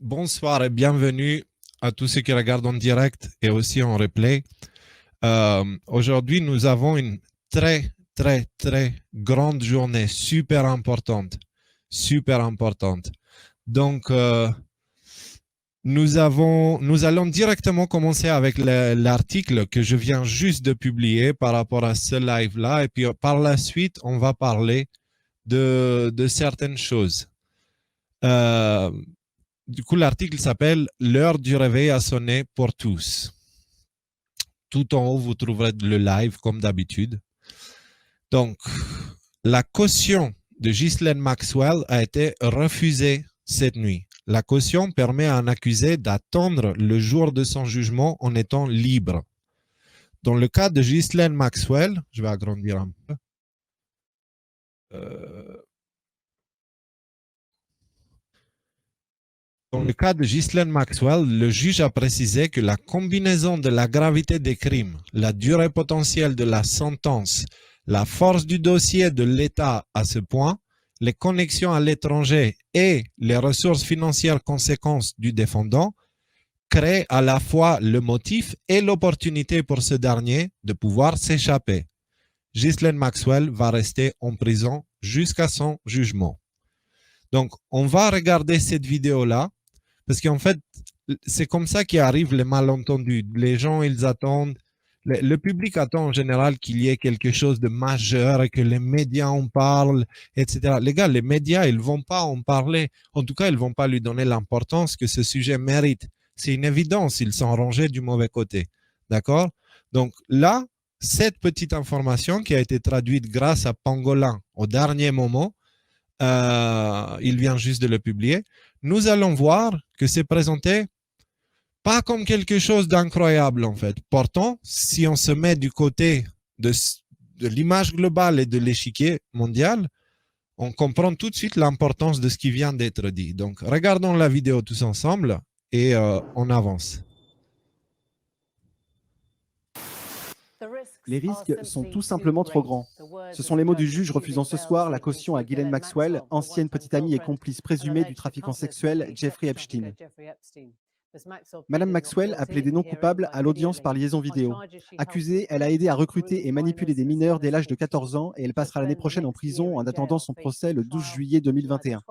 Bonsoir et bienvenue à tous ceux qui regardent en direct et aussi en replay. Aujourd'hui, nous avons une très grande journée, super importante. Donc, nous allons directement commencer avec l'article que je viens juste de publier par rapport à ce live-là. Et puis, par la suite, on va parler de certaines choses. Du coup, l'article s'appelle « L'heure du réveil a sonné pour tous ». Tout en haut, vous trouverez le live comme d'habitude. Donc, la caution de Ghislaine Maxwell a été refusée cette nuit. La caution permet à un accusé d'attendre le jour de son jugement en étant libre. Dans le cas de Ghislaine Maxwell, je vais agrandir un peu. Dans le cas de Ghislaine Maxwell, le juge a précisé que la combinaison de la gravité des crimes, la durée potentielle de la sentence, la force du dossier de l'État à ce point, les connexions à l'étranger et les ressources financières conséquentes du défendant créent à la fois le motif et l'opportunité pour ce dernier de pouvoir s'échapper. Ghislaine Maxwell va rester en prison jusqu'à son jugement. Donc, on va regarder cette vidéo-là. Parce qu'en fait, c'est comme ça qu'arrivent les malentendus. Les gens, ils attendent, le public attend en général qu'il y ait quelque chose de majeur et que les médias en parlent, etc. Les gars, les médias, ils ne vont pas en parler. En tout cas, ils ne vont pas lui donner l'importance que ce sujet mérite. C'est une évidence, ils sont rangés du mauvais côté. D'accord? Donc là, cette petite information qui a été traduite grâce à Pangolin au dernier moment, il vient juste de le publier, nous allons voir que c'est présenté pas comme quelque chose d'incroyable en fait. Pourtant, si on se met du côté de l'image globale et de l'échiquier mondial, on comprend tout de suite l'importance de ce qui vient d'être dit. Donc, regardons la vidéo tous ensemble et on avance. Les risques sont tout simplement trop grands. Ce sont les mots du juge refusant ce soir la caution à Ghislaine Maxwell, ancienne petite amie et complice présumée du trafiquant sexuel Jeffrey Epstein. Madame Maxwell a plaidé non coupable à l'audience par liaison vidéo. Accusée, elle a aidé à recruter et manipuler des mineurs dès l'âge de 14 ans et elle passera l'année prochaine en prison en attendant son procès le 12 juillet 2021.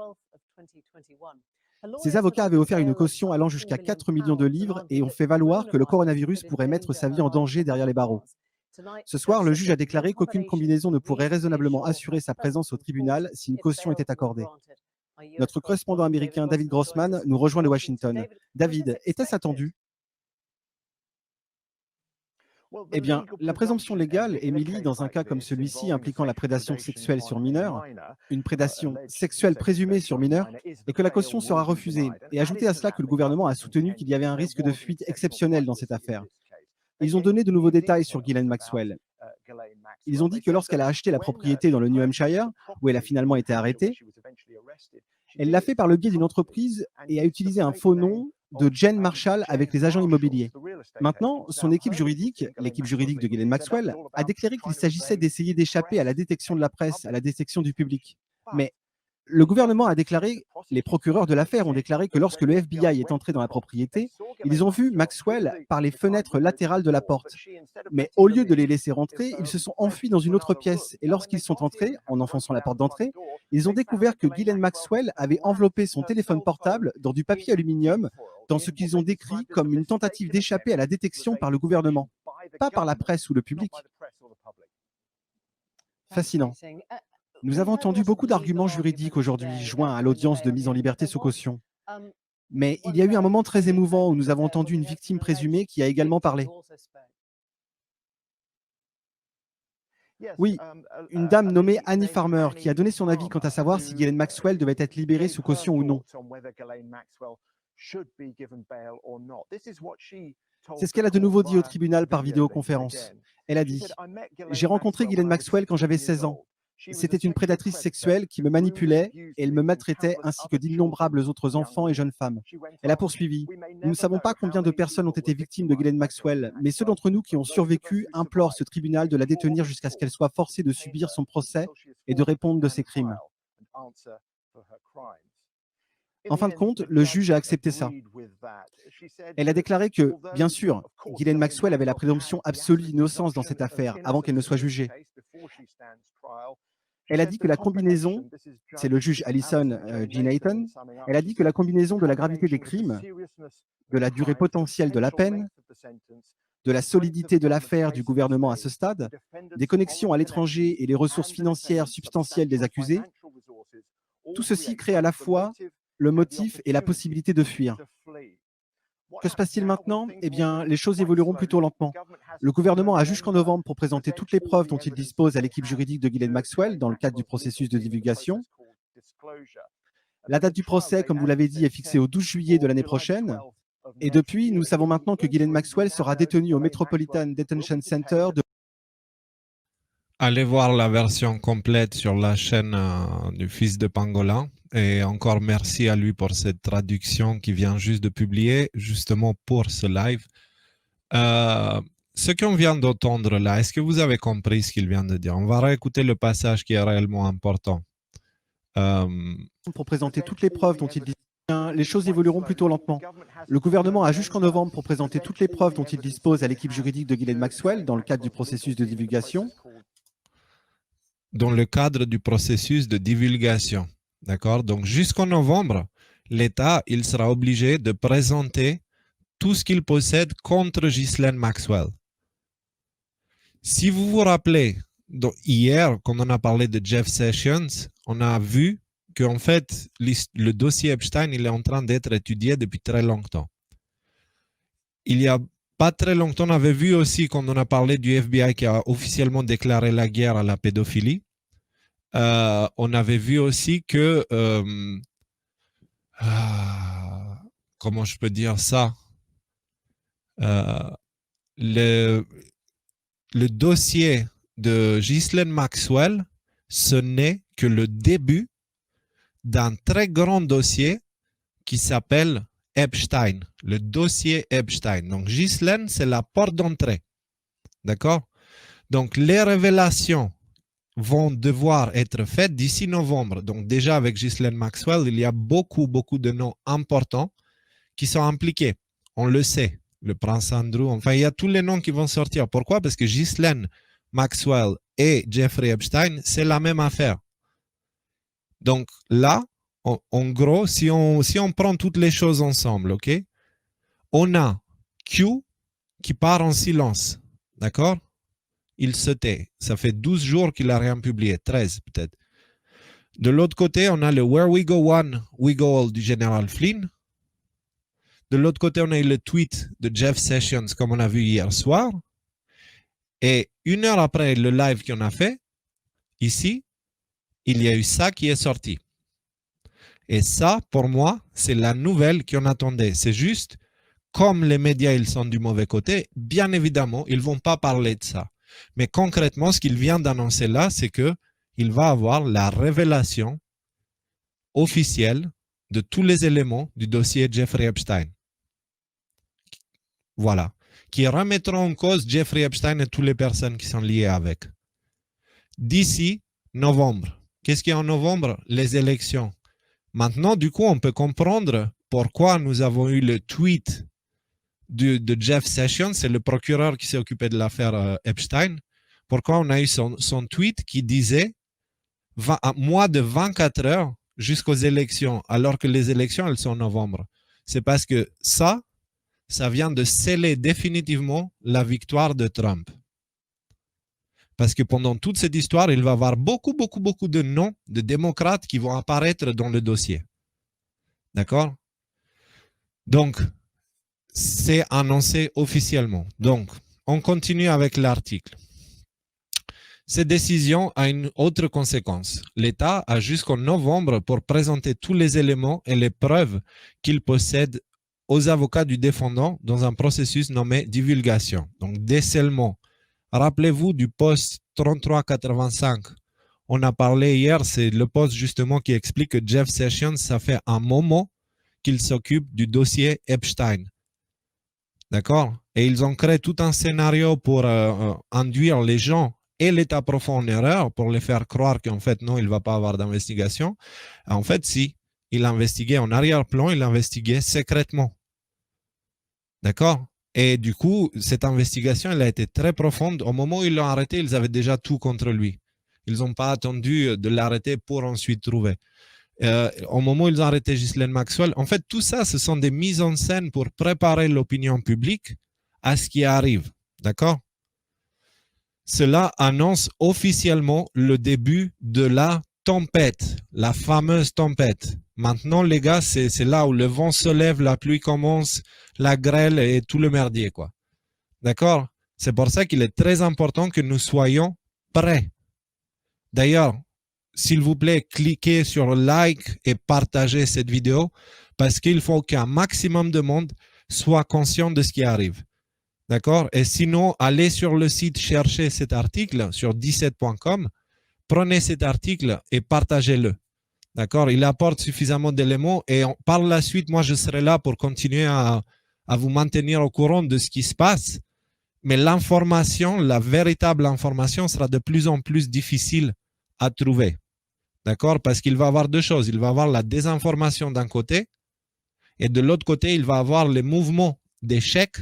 Ses avocats avaient offert une caution allant jusqu'à 4 millions de livres et ont fait valoir que le coronavirus pourrait mettre sa vie en danger derrière les barreaux. Ce soir, le juge a déclaré qu'aucune combinaison ne pourrait raisonnablement assurer sa présence au tribunal si une caution était accordée. Notre correspondant américain David Grossman nous rejoint de Washington. David, était-ce attendu ? Eh bien, la présomption légale, Émilie, dans un cas comme celui-ci impliquant la prédation sexuelle sur mineur, une prédation sexuelle présumée sur mineur, est que la caution sera refusée. Et ajoutez à cela que le gouvernement a soutenu qu'il y avait un risque de fuite exceptionnel dans cette affaire. Ils ont donné de nouveaux détails sur Ghislaine Maxwell. Ils ont dit que lorsqu'elle a acheté la propriété dans le New Hampshire, où elle a finalement été arrêtée, elle l'a fait par le biais d'une entreprise et a utilisé un faux nom de Jen Marshall avec les agents immobiliers. Maintenant, son équipe juridique, l'équipe juridique de Ghislaine Maxwell, a déclaré qu'il s'agissait d'essayer d'échapper à la détection de la presse, à la détection du public. Mais le gouvernement a déclaré, les procureurs de l'affaire ont déclaré que lorsque le FBI est entré dans la propriété, ils ont vu Maxwell par les fenêtres latérales de la porte. Mais au lieu de les laisser rentrer, ils se sont enfuis dans une autre pièce. Et lorsqu'ils sont entrés, en enfonçant la porte d'entrée, ils ont découvert que Ghislaine Maxwell avait enveloppé son téléphone portable dans du papier aluminium, dans ce qu'ils ont décrit comme une tentative d'échapper à la détection par le gouvernement, pas par la presse ou le public. Fascinant. Nous avons entendu beaucoup d'arguments juridiques aujourd'hui, joints à l'audience de mise en liberté sous caution. Mais il y a eu un moment très émouvant où nous avons entendu une victime présumée qui a également parlé. Oui, une dame nommée Annie Farmer qui a donné son avis quant à savoir si Ghislaine Maxwell devait être libérée sous caution ou non. C'est ce qu'elle a de nouveau dit au tribunal par vidéoconférence. Elle a dit « J'ai rencontré Ghislaine Maxwell quand j'avais 16 ans. C'était une prédatrice sexuelle qui me manipulait et elle me maltraitait ainsi que d'innombrables autres enfants et jeunes femmes. » Elle a poursuivi « Nous ne savons pas combien de personnes ont été victimes de Ghislaine Maxwell, mais ceux d'entre nous qui ont survécu implorent ce tribunal de la détenir jusqu'à ce qu'elle soit forcée de subir son procès et de répondre de ses crimes. » En fin de compte, le juge a accepté ça. Elle a déclaré que, bien sûr, Ghislaine Maxwell avait la présomption absolue d'innocence dans cette affaire avant qu'elle ne soit jugée. Elle a dit que la combinaison, c'est le juge Alison G. Nathan, elle a dit que la combinaison de la gravité des crimes, de la durée potentielle de la peine, de la solidité de l'affaire du gouvernement à ce stade, des connexions à l'étranger et les ressources financières substantielles des accusés, tout ceci crée à la fois le motif et la possibilité de fuir. Que se passe-t-il maintenant? Eh bien, les choses évolueront plutôt lentement. Le gouvernement a jusqu'en novembre pour présenter toutes les preuves dont il dispose à l'équipe juridique de Ghislaine Maxwell dans le cadre du processus de divulgation. La date du procès, comme vous l'avez dit, est fixée au 12 juillet de l'année prochaine. Et depuis, nous savons maintenant que Ghislaine Maxwell sera détenue au Metropolitan Detention Center de... Allez voir la version complète sur la chaîne du fils de Pangolin. Et encore merci à lui pour cette traduction qui vient juste de publier, justement pour ce live. Ce qu'on vient d'entendre là, est-ce que vous avez compris ce qu'il vient de dire? On va réécouter le passage qui est réellement important. Pour présenter toutes les preuves dont il dispose, les choses évolueront plutôt lentement. Le gouvernement a jusqu'en novembre pour présenter toutes les preuves dont il dispose à l'équipe juridique de Ghislaine Maxwell dans le cadre du processus de divulgation. Dans le cadre du processus de divulgation. D'accord? Donc, jusqu'en novembre, l'État, il sera obligé de présenter tout ce qu'il possède contre Ghislaine Maxwell. Si vous vous rappelez, hier, quand on a parlé de Jeff Sessions, on a vu qu'en fait, le dossier Epstein, il est en train d'être étudié depuis très longtemps. Il y a pas très longtemps, on avait vu aussi, quand on a parlé du FBI qui a officiellement déclaré la guerre à la pédophilie, on avait vu aussi que, comment je peux dire ça, le dossier de Ghislaine Maxwell, ce n'est que le début d'un très grand dossier qui s'appelle Epstein, le dossier Epstein. Donc, Ghislaine, c'est la porte d'entrée. D'accord? Donc, les révélations vont devoir être faites d'ici novembre. Donc, déjà, avec Ghislaine Maxwell, il y a beaucoup de noms importants qui sont impliqués. On le sait. Le prince Andrew, enfin, il y a tous les noms qui vont sortir. Pourquoi? Parce que Ghislaine Maxwell et Jeffrey Epstein, c'est la même affaire. Donc, là, en gros, si on prend toutes les choses ensemble, ok, on a Q qui part en silence, d'accord? Il se tait. Ça fait 12 jours qu'il n'a rien publié, 13 peut-être. De l'autre côté, on a le Where we go one, we go all du général Flynn. De l'autre côté, on a eu le tweet de Jeff Sessions, comme on a vu hier soir. Et une heure après le live qu'on a fait, ici, il y a eu ça qui est sorti. Et ça, pour moi, c'est la nouvelle qu'on attendait. C'est juste, comme les médias, ils sont du mauvais côté, bien évidemment, ils ne vont pas parler de ça. Mais concrètement, ce qu'il vient d'annoncer là, c'est qu'il va avoir la révélation officielle de tous les éléments du dossier Jeffrey Epstein. Voilà. Qui remettront en cause Jeffrey Epstein et toutes les personnes qui sont liées avec. D'ici novembre. Qu'est-ce qu'il y a en novembre? Les élections. Maintenant, du coup, on peut comprendre pourquoi nous avons eu le tweet de Jeff Sessions, c'est le procureur qui s'est occupé de l'affaire Epstein. Pourquoi on a eu son tweet qui disait moins de 24 heures jusqu'aux élections, alors que les élections, elles sont en novembre. C'est parce que ça vient de sceller définitivement la victoire de Trump. Parce que pendant toute cette histoire, il va y avoir beaucoup de noms de démocrates qui vont apparaître dans le dossier. D'accord? Donc, c'est annoncé officiellement. Donc, on continue avec l'article. Cette décision a une autre conséquence. L'État a jusqu'en novembre pour présenter tous les éléments et les preuves qu'il possède aux avocats du défendant dans un processus nommé divulgation. Donc, décèlement. Rappelez-vous du post 3385. On a parlé hier, c'est le post justement qui explique que Jeff Sessions, ça fait un moment qu'il s'occupe du dossier Epstein. D'accord? Et ils ont créé tout un scénario pour induire les gens et l'État profond en erreur, pour les faire croire qu'en fait, non, il ne va pas avoir d'investigation. En fait, si. il investiguait en arrière-plan, il investiguait secrètement. D'accord? Et du coup, cette investigation, elle a été très profonde. Au moment où ils l'ont arrêté, ils avaient déjà tout contre lui. Ils n'ont pas attendu de l'arrêter pour ensuite trouver. Au moment où ils ont arrêté Ghislaine Maxwell, en fait, tout ça, ce sont des mises en scène pour préparer l'opinion publique à ce qui arrive. D'accord? Cela annonce officiellement le début de la tempête, la fameuse tempête. Maintenant, les gars, c'est là où le vent se lève, la pluie commence, la grêle et tout le merdier, quoi. D'accord? C'est pour ça qu'il est très important que nous soyons prêts. D'ailleurs, s'il vous plaît, cliquez sur like et partagez cette vidéo parce qu'il faut qu'un maximum de monde soit conscient de ce qui arrive. D'accord? Et sinon, allez sur le site chercher cet article sur 17.com, prenez cet article et partagez-le. D'accord? Il apporte suffisamment d'éléments et par la suite, moi, je serai là pour continuer à vous maintenir au courant de ce qui se passe. Mais l'information, la véritable information sera de plus en plus difficile à trouver. D'accord? Parce qu'il va y avoir deux choses. Il va y avoir la désinformation d'un côté et de l'autre côté, il va y avoir les mouvements d'échec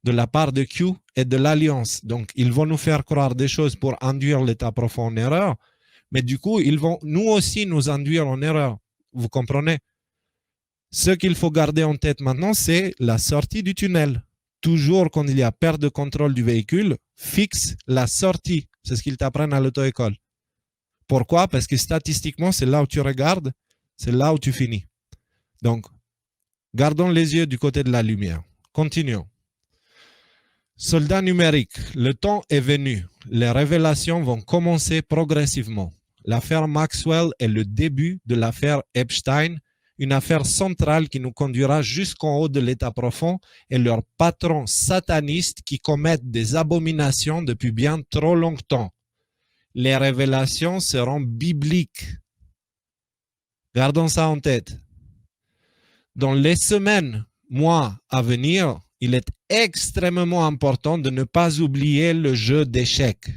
de la part de Q et de l'Alliance. Donc, ils vont nous faire croire des choses pour induire l'État profond en erreur, mais du coup, ils vont nous aussi nous induire en erreur. Vous comprenez? Ce qu'il faut garder en tête maintenant, c'est la sortie du tunnel. Toujours quand il y a perte de contrôle du véhicule, fixe la sortie. C'est ce qu'ils t'apprennent à l'auto-école. Pourquoi? Parce que statistiquement, c'est là où tu regardes, c'est là où tu finis. Donc, gardons les yeux du côté de la lumière. Continuons. Soldats numériques, le temps est venu. Les révélations vont commencer progressivement. L'affaire Maxwell est le début de l'affaire Epstein, une affaire centrale qui nous conduira jusqu'en haut de l'État profond et leurs patrons satanistes qui commettent des abominations depuis bien trop longtemps. Les révélations seront bibliques. Gardons ça en tête. Dans les semaines, mois à venir, il est extrêmement important de ne pas oublier le jeu d'échecs.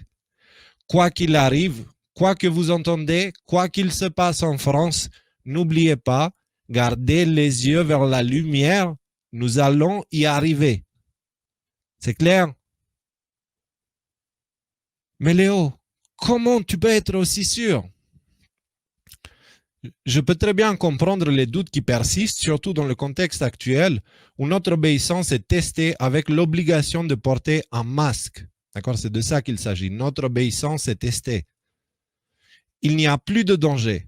Quoi qu'il arrive, quoi que vous entendez, quoi qu'il se passe en France, n'oubliez pas, gardez les yeux vers la lumière, nous allons y arriver. C'est clair? Mais Léo, comment tu peux être aussi sûr? Je peux très bien comprendre les doutes qui persistent, surtout dans le contexte actuel où notre obéissance est testée avec l'obligation de porter un masque. D'accord? C'est de ça qu'il s'agit. Notre obéissance est testée. Il n'y a plus de danger.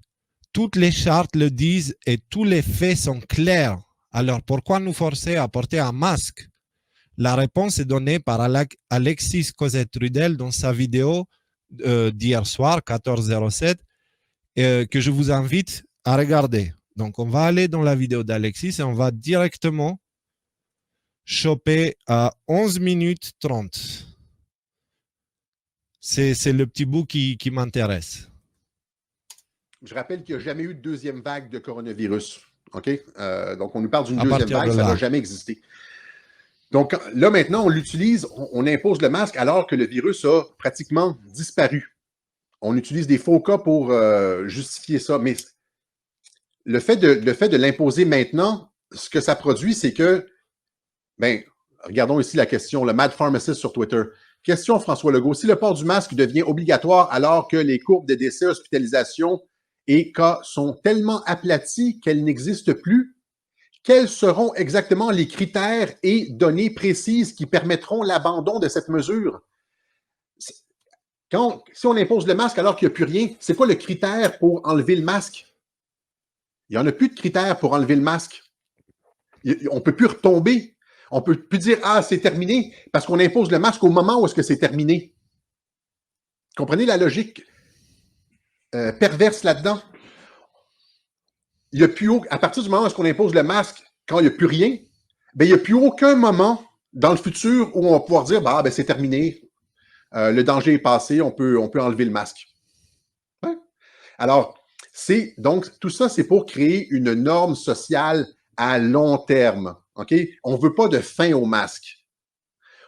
Toutes les chartes le disent et tous les faits sont clairs. Alors pourquoi nous forcer à porter un masque? La réponse est donnée par Alexis Cosette-Trudel dans sa vidéo d'hier soir, 14h07, que je vous invite à regarder. Donc, on va aller dans la vidéo d'Alexis et on va directement choper à 11 minutes 30. C'est le petit bout qui m'intéresse. Je rappelle qu'il n'y a jamais eu de deuxième vague de coronavirus. OK? Donc, on nous parle d'une deuxième vague, ça n'a jamais existé. Donc, là, maintenant, on l'utilise, on impose le masque alors que le virus a pratiquement disparu. On utilise des faux cas pour justifier ça. Mais le fait de l'imposer maintenant, ce que ça produit, c'est que, regardons ici la question, le Mad Pharmacist sur Twitter. Question François Legault. Si le port du masque devient obligatoire alors que les courbes de décès, hospitalisation et cas sont tellement aplaties qu'elles n'existent plus, quels seront exactement les critères et données précises qui permettront l'abandon de cette mesure? Si on impose le masque alors qu'il n'y a plus rien, c'est quoi le critère pour enlever le masque? Il n'y en a plus de critères pour enlever le masque. On ne peut plus retomber. On ne peut plus dire « Ah, c'est terminé » parce qu'on impose le masque au moment où est-ce que c'est terminé. Comprenez la logique perverse là-dedans? Il y a plus à partir du moment où on impose le masque, quand il n'y a plus rien, il n'y a plus aucun moment dans le futur où on va pouvoir dire « c'est terminé ». Le danger est passé, on peut enlever le masque. Ouais. Alors, donc, tout ça, c'est pour créer une norme sociale à long terme. OK? On ne veut pas de fin au masque.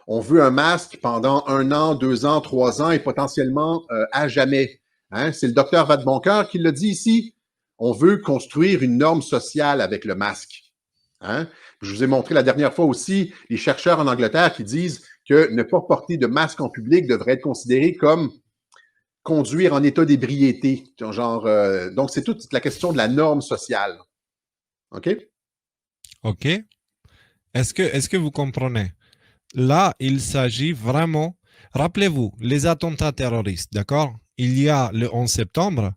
On veut un masque pendant 1 an, 2 ans, 3 ans et potentiellement à jamais. Hein? C'est le docteur Vadeboncoeur qui l'a dit ici. On veut construire une norme sociale avec le masque. Hein? Je vous ai montré la dernière fois aussi les chercheurs en Angleterre qui disent que ne pas porter de masque en public devrait être considéré comme conduire en état d'ébriété. Donc, c'est toute la question de la norme sociale. OK? OK. Est-ce que vous comprenez? Là, il s'agit vraiment... Rappelez-vous, les attentats terroristes, d'accord? Il y a le 11 septembre,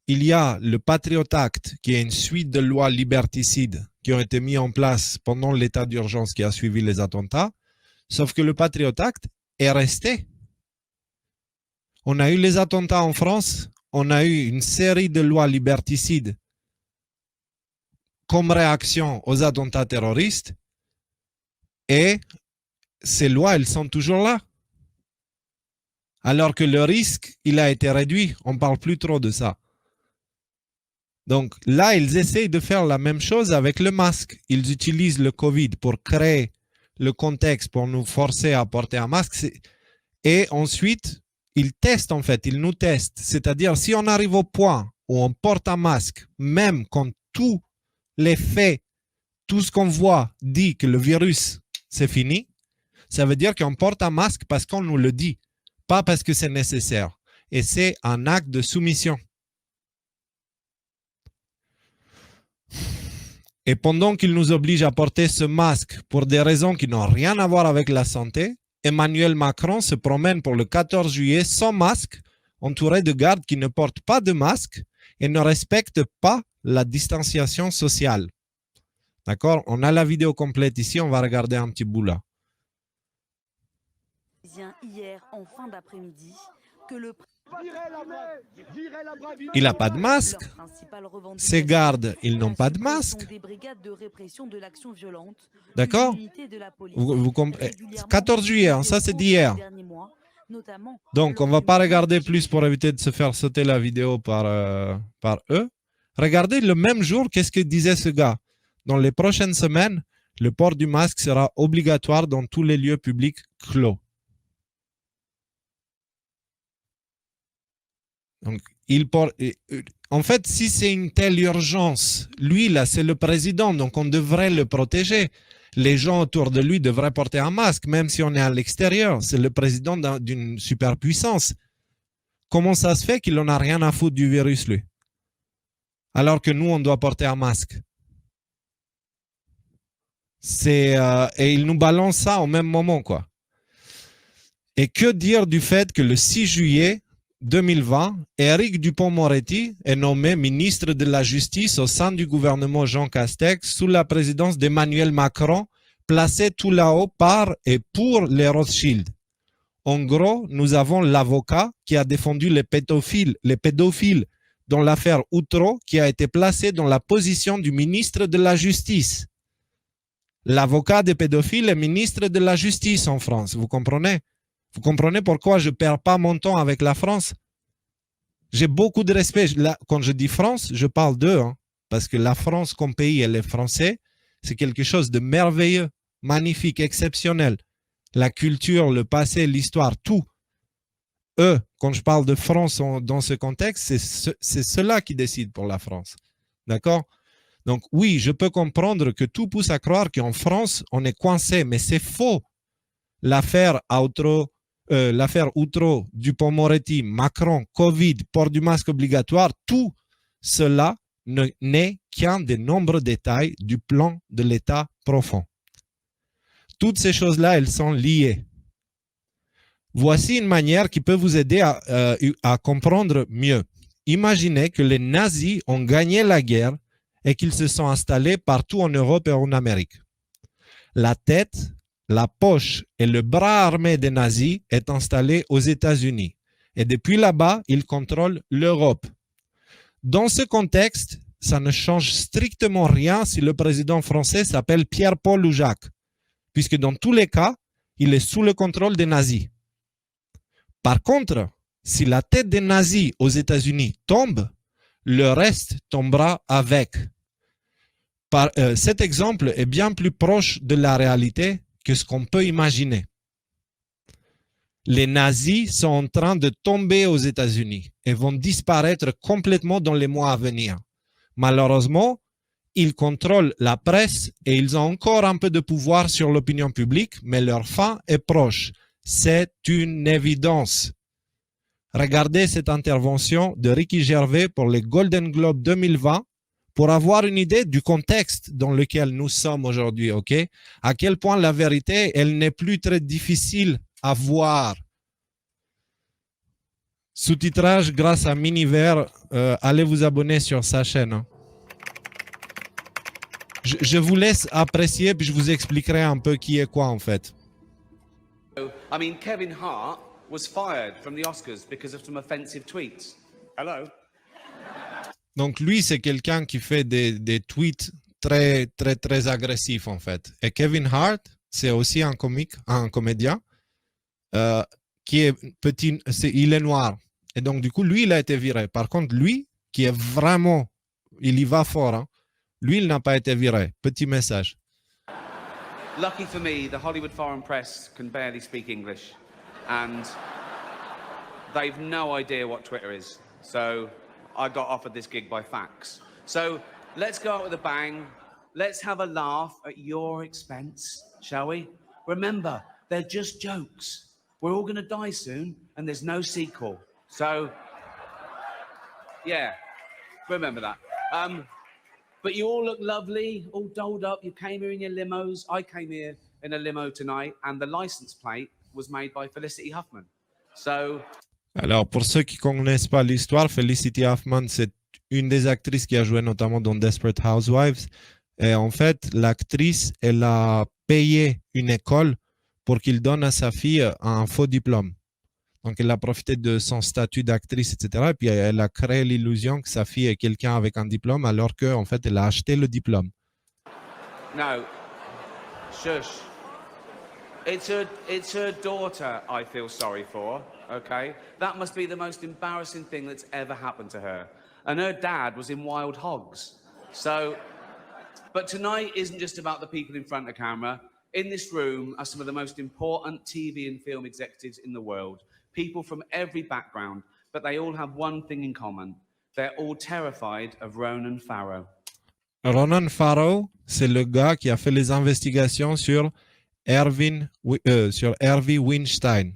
il y a le Patriot Act, qui est une suite de lois liberticides qui ont été mises en place pendant l'état d'urgence qui a suivi les attentats, sauf que le Patriot Act est resté. On a eu les attentats en France, on a eu une série de lois liberticides comme réaction aux attentats terroristes, et ces lois, elles sont toujours là. Alors que le risque, il a été réduit. On ne parle plus trop de ça. Donc là, ils essayent de faire la même chose avec le masque. Ils utilisent le Covid pour créer le contexte, pour nous forcer à porter un masque. Et ensuite, ils testent en fait, ils nous testent. C'est-à-dire, si on arrive au point où on porte un masque, même quand tous les faits, tout ce qu'on voit dit que le virus, c'est fini, ça veut dire qu'on porte un masque parce qu'on nous le dit, pas parce que c'est nécessaire. Et c'est un acte de soumission. Et pendant qu'il nous oblige à porter ce masque pour des raisons qui n'ont rien à voir avec la santé, Emmanuel Macron se promène pour le 14 juillet sans masque, entouré de gardes qui ne portent pas de masque et ne respectent pas la distanciation sociale. D'accord? On a la vidéo complète ici, on va regarder un petit bout là. Hier, en fin d'après-midi, que le... Il n'a pas de masque. Ces gardes, ils n'ont pas de masque. D'accord? Vous comprenez? 14 juillet, hein, ça c'est d'hier. Donc, on ne va pas regarder plus pour éviter de se faire sauter la vidéo par eux. Regardez le même jour, qu'est-ce que disait ce gars? Dans les prochaines semaines, le port du masque sera obligatoire dans tous les lieux publics clos. Donc, en fait, si c'est une telle urgence, lui, là, c'est le président, donc on devrait le protéger. Les gens autour de lui devraient porter un masque, même si on est à l'extérieur. C'est le président d'une superpuissance. Comment ça se fait qu'il n'en a rien à foutre du virus, lui? Alors que nous, on doit porter un masque. Et il nous balance ça au même moment, quoi. Et que dire du fait que le 6 juillet 2020, Éric Dupond-Moretti est nommé ministre de la Justice au sein du gouvernement Jean Castex sous la présidence d'Emmanuel Macron, placé tout là-haut par et pour les Rothschild. En gros, nous avons l'avocat qui a défendu les pédophiles dans l'affaire Outreau, qui a été placé dans la position du ministre de la Justice. L'avocat des pédophiles est ministre de la Justice en France, vous comprenez? Vous comprenez pourquoi je ne perds pas mon temps avec la France? J'ai beaucoup de respect. Là, quand je dis France, je parle d'eux, hein, parce que la France comme pays et les Français, c'est quelque chose de merveilleux, magnifique, exceptionnel. La culture, le passé, l'histoire, tout. Eux, quand je parle de France dans ce contexte, c'est ceux-là qui décident pour la France. D'accord? Donc oui, je peux comprendre que tout pousse à croire qu'en France, on est coincé, mais c'est faux. L'affaire Outreau, Dupond-Moretti, Macron, Covid, port du masque obligatoire, tout cela n'est qu'un des nombreux détails du plan de l'État profond. Toutes ces choses-là, elles sont liées. Voici une manière qui peut vous aider à comprendre mieux. Imaginez que les nazis ont gagné la guerre et qu'ils se sont installés partout en Europe et en Amérique. La tête, la poche et le bras armé des nazis est installé aux États-Unis. Et depuis là-bas, ils contrôlent l'Europe. Dans ce contexte, ça ne change strictement rien si le président français s'appelle Pierre-Paul ou Jacques, puisque dans tous les cas, il est sous le contrôle des nazis. Par contre, si la tête des nazis aux États-Unis tombe, le reste tombera avec. Cet exemple est bien plus proche de la réalité que ce qu'on peut imaginer. Les nazis sont en train de tomber aux États-Unis et vont disparaître complètement dans les mois à venir. Malheureusement, ils contrôlent la presse et ils ont encore un peu de pouvoir sur l'opinion publique, mais leur fin est proche. C'est une évidence. Regardez cette intervention de Ricky Gervais pour les Golden Globes 2020 pour avoir une idée du contexte dans lequel nous sommes aujourd'hui, ok? À quel point la vérité, elle n'est plus très difficile à voir. Sous-titrage grâce à Miniver, allez vous abonner sur sa chaîne. Hein. Je vous laisse apprécier, puis je vous expliquerai un peu qui est quoi en fait. I mean, Kevin Hart was fired from the Oscars because of some offensive tweets. Hello? Donc lui, c'est quelqu'un qui fait des tweets très, très, très agressifs en fait. Et Kevin Hart, c'est aussi un comédien qui est petit, il est noir. Et donc du coup, lui, il a été viré. Par contre, lui, qui est vraiment, il y va fort, hein, lui, il n'a pas été viré. Petit message. Lucky for me, the Hollywood Foreign Press can barely speak English. And they've no idea what Twitter is. So I got offered this gig by fax. So let's go out with a bang. Let's have a laugh at your expense, shall we? Remember, they're just jokes. We're all going to die soon, and there's no sequel. So, yeah, remember that. But you all look lovely, all dolled up. You came here in your limos. I came here in a limo tonight, and the license plate was made by Felicity Huffman. So... Alors, pour ceux qui ne connaissent pas l'histoire, Felicity Huffman, c'est une des actrices qui a joué notamment dans Desperate Housewives. Et en fait, l'actrice, elle a payé une école pour qu'il donne à sa fille un faux diplôme. Donc, elle a profité de son statut d'actrice, etc. Et puis, elle a créé l'illusion que sa fille est quelqu'un avec un diplôme, alors qu'en fait, elle a acheté le diplôme. No. Shush. It's her daughter I feel sorry for, okay? That must be the most embarrassing thing that's ever happened to her. And her dad was in Wild Hogs. So, but tonight isn't just about the people in front of camera. In this room are some of the most important TV and film executives in the world. People from every background, but they all have one thing in common. They're all terrified of Ronan Farrow. Ronan Farrow, c'est le gars qui a fait les investigations sur Harvey Weinstein.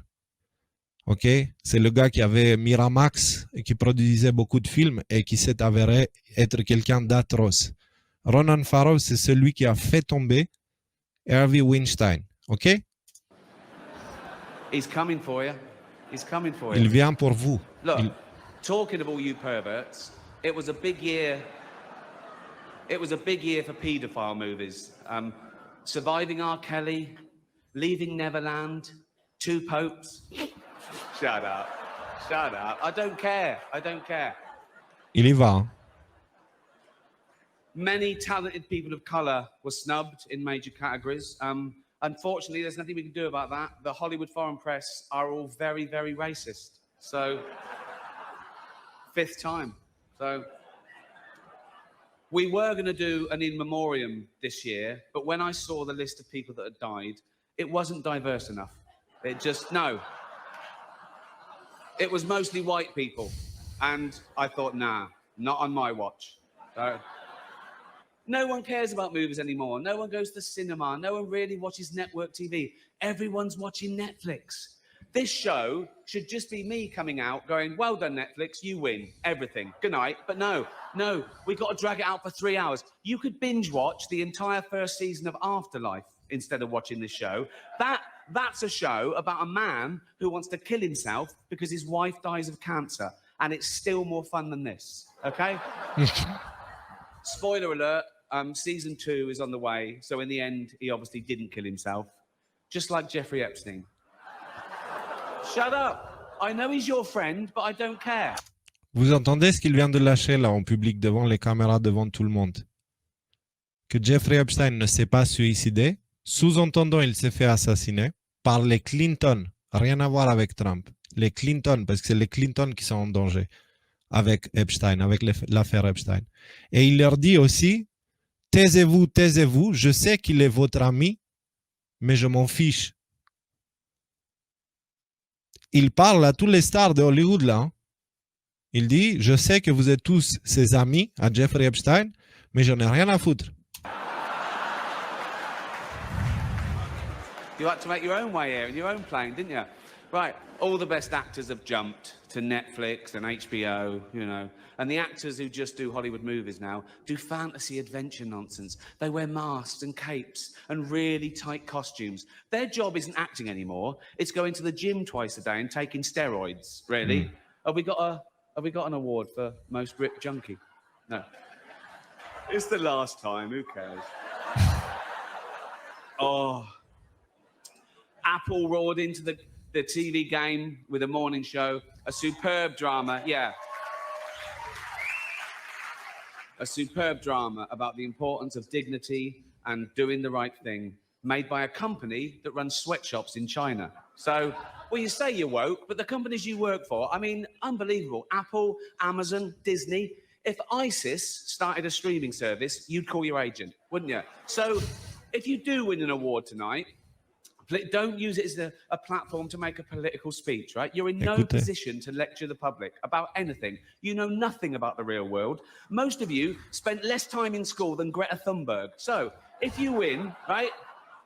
Ok, c'est le gars qui avait Miramax et qui produisait beaucoup de films et qui s'est avéré être quelqu'un d'atroce. Ronan Farrow, c'est celui qui a fait tomber Harvey Weinstein. Ok? He's coming for you. He's coming for you. Il vient pour vous. Look, talking of all you perverts, it was a big year. It was a big year for paedophile movies. Surviving R. Kelly, Leaving Neverland, Two Popes. Shut up. Shut up. I don't care. I don't care. Il y va. Hein? Many talented people of color were snubbed in major categories. Unfortunately, there's nothing we can do about that. The Hollywood Foreign Press are all very, very racist. So, fifth time. So, we were going to do an in memoriam this year, but when I saw the list of people that had died, it wasn't diverse enough. It just, no. It was mostly white people. And I thought, nah, not on my watch. So, no one cares about movies anymore. No one goes to the cinema. No one really watches network TV. Everyone's watching Netflix. This show should just be me coming out going, well done, Netflix, you win everything. Good night. But no, we've got to drag it out for 3 hours. You could binge watch the entire first season of Afterlife instead of watching this show. That's a show about a man who wants to kill himself because his wife dies of cancer. And it's still more fun than this, okay? Spoiler alert, season 2 is on the way. So in the end, he obviously didn't kill himself. Just like Jeffrey Epstein. Shut up. I know he's your friend, but I don't care. Vous entendez ce qu'il vient de lâcher là en public devant les caméras, devant tout le monde? Que Jeffrey Epstein ne s'est pas suicidé, sous-entendant il s'est fait assassiner par les Clinton. Rien à voir avec Trump. Les Clinton, parce que c'est les Clinton qui sont en danger avec Epstein, avec l'affaire Epstein. Et il leur dit aussi, taisez-vous, taisez-vous, je sais qu'il est votre ami, mais je m'en fiche. Il parle à tous les stars de Hollywood là. Hein. Il dit, je sais que vous êtes tous ses amis à Jeffrey Epstein, mais j'en ai rien à foutre. You had to make your own way here in your own plane, didn't you? Right, all the best actors have jumped to Netflix and HBO, you know. And the actors who just do Hollywood movies now do fantasy adventure nonsense. They wear masks and capes and really tight costumes. Their job isn't acting anymore. It's going to the gym twice a day and taking steroids, really. Have we got an award for most ripped junkie? No. It's the last time, who cares? Oh. Apple roared into the TV game with a morning show. A superb drama, yeah. A superb drama about the importance of dignity and doing the right thing, made by a company that runs sweatshops in China. So, well, you say you're woke, but the companies you work for, I mean, unbelievable. Apple, Amazon, Disney. If ISIS started a streaming service, you'd call your agent, wouldn't you? So, if you do win an award tonight, don't use it as a platform to make a political speech, right? You're in no position to lecture the public about anything. You know nothing about the real world. Most of you spent less time in school than Greta Thunberg. So, if you win, right,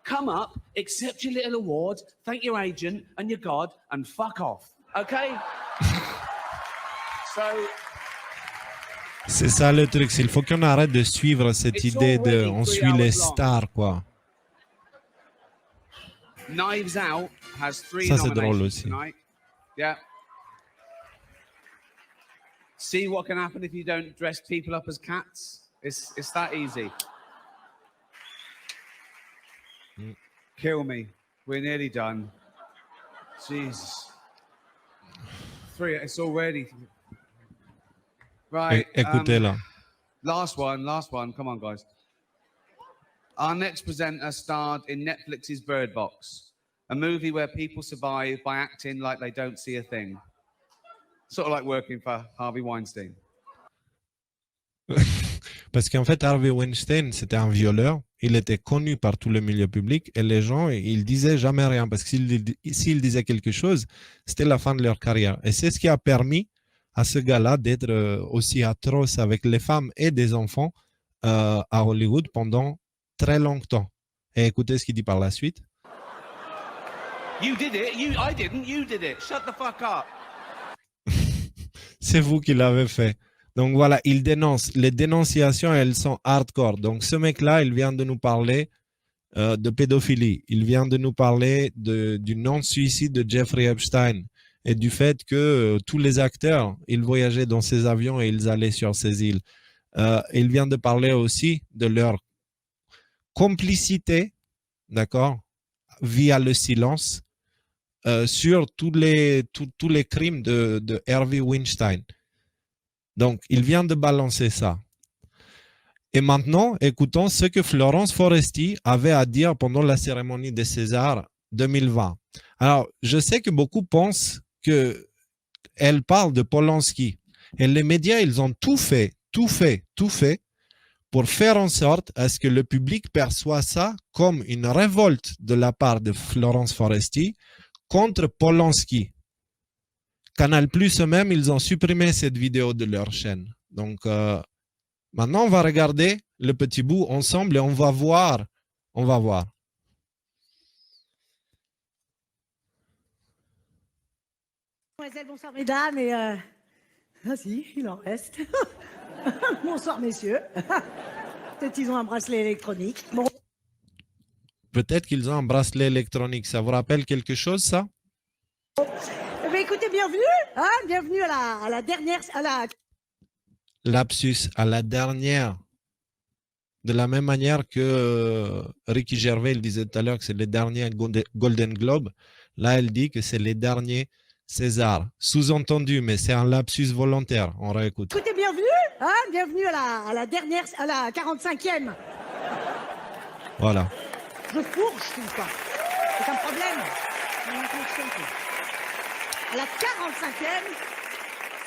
come up, accept your little award, thank your agent and your God, and fuck off, okay? So... C'est ça le truc, il faut qu'on arrête de suivre cette idée de on suit les stars, quoi. Knives Out has 3 ça, c'est drôle nominations aussi. tonight. Yeah. See what can happen if you don't dress people up as cats? It's that easy. Kill me. We're nearly done. Jesus. 3, it's already... Right. Écoutez là. Last one. Come on, guys. Our next presenter starred in Netflix's Bird Box, a movie where people survive by acting like they don't see a thing. Sort of like working for Harvey Weinstein. Parce qu'en fait, Harvey Weinstein, c'était un violeur. Il était connu par tout le milieu public et les gens, ils disaient jamais rien parce que s'ils disaient quelque chose, c'était la fin de leur carrière. Et c'est ce qui a permis à ce gars-là d'être aussi atroce avec les femmes et des enfants à Hollywood pendant très longtemps. Et écoutez ce qu'il dit par la suite. You did it. I didn't. You did it. Shut the fuck up. C'est vous qui l'avez fait. Donc voilà, il dénonce. Les dénonciations, elles sont hardcore. Donc ce mec-là, il vient de nous parler de pédophilie. Il vient de nous parler du non-suicide de Jeffrey Epstein et du fait que tous les acteurs, ils voyageaient dans ces avions et ils allaient sur ces îles. Il vient de parler aussi de leur complicité, d'accord, via le silence, sur tous les crimes de Harvey Weinstein. Donc, il vient de balancer ça. Et maintenant, écoutons ce que Florence Foresti avait à dire pendant la cérémonie des Césars 2020. Alors, je sais que beaucoup pensent qu'elle parle de Polanski. Et les médias, ils ont tout fait pour faire en sorte à ce que le public perçoit ça comme une révolte de la part de Florence Foresti contre Polanski. Canal+ eux-mêmes, ils ont supprimé cette vidéo de leur chaîne. Donc, maintenant, on va regarder le petit bout ensemble et on va voir. Bonsoir mesdames et ah si, il en reste. Bonsoir messieurs. Peut-être qu'ils ont un bracelet électronique. Bon. Peut-être qu'ils ont un bracelet électronique. Ça vous rappelle quelque chose, ça? Mais écoutez, bienvenue, hein, bienvenue à la dernière, Lapsus, à la dernière. De la même manière que Ricky Gervais, il disait tout à l'heure que c'est les derniers Golden Globe. Là, elle dit que c'est les derniers César. Sous-entendu, mais c'est un lapsus volontaire. On réécoute. Écoutez, bienvenue, hein, bienvenue à la dernière, à la 45e. Voilà. Je fourche tout ça. C'est un problème. À la 45e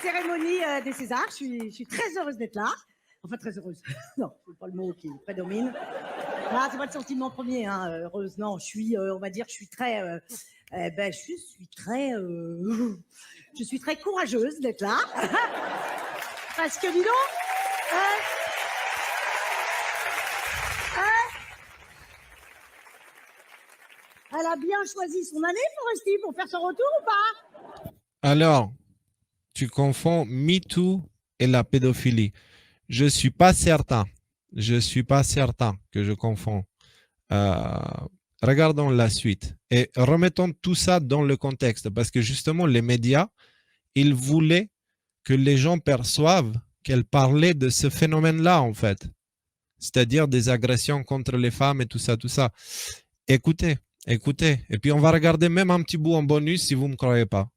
cérémonie des Césars, je suis très heureuse d'être là. Enfin, très heureuse. Non, c'est pas le mot qui prédomine. Ah, c'est pas le sentiment premier, hein, heureuse. Non, je suis, on va dire, je suis très... je suis très... Je suis très courageuse d'être là. Parce que, dis donc, elle a bien choisi son année, Foresti, pour faire son retour ou pas? Alors, tu confonds MeToo et la pédophilie. Je suis pas certain. Je suis pas certain que je confonds. Regardons la suite et remettons tout ça dans le contexte parce que justement les médias, ils voulaient que les gens perçoivent qu'elle parlait de ce phénomène-là en fait, c'est-à-dire des agressions contre les femmes et tout ça, tout ça. Écoutez, écoutez, et puis on va regarder même un petit bout en bonus si vous me croyez pas.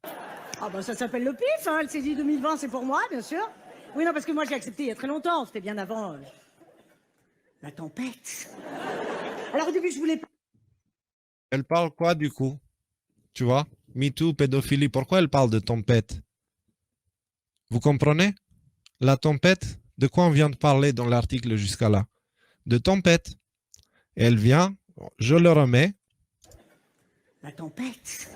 Ah bah ça s'appelle le pif, hein. Elle s'est dit 2020 c'est pour moi, bien sûr. Oui, non, parce que moi j'ai accepté il y a très longtemps, c'était bien avant la tempête. Alors au début je voulais pas. Elle parle quoi du coup? Tu vois? MeToo, pédophilie, pourquoi elle parle de tempête? Vous comprenez? La tempête, de quoi on vient de parler dans l'article jusqu'à là? De tempête. Et elle vient, je le remets. La tempête.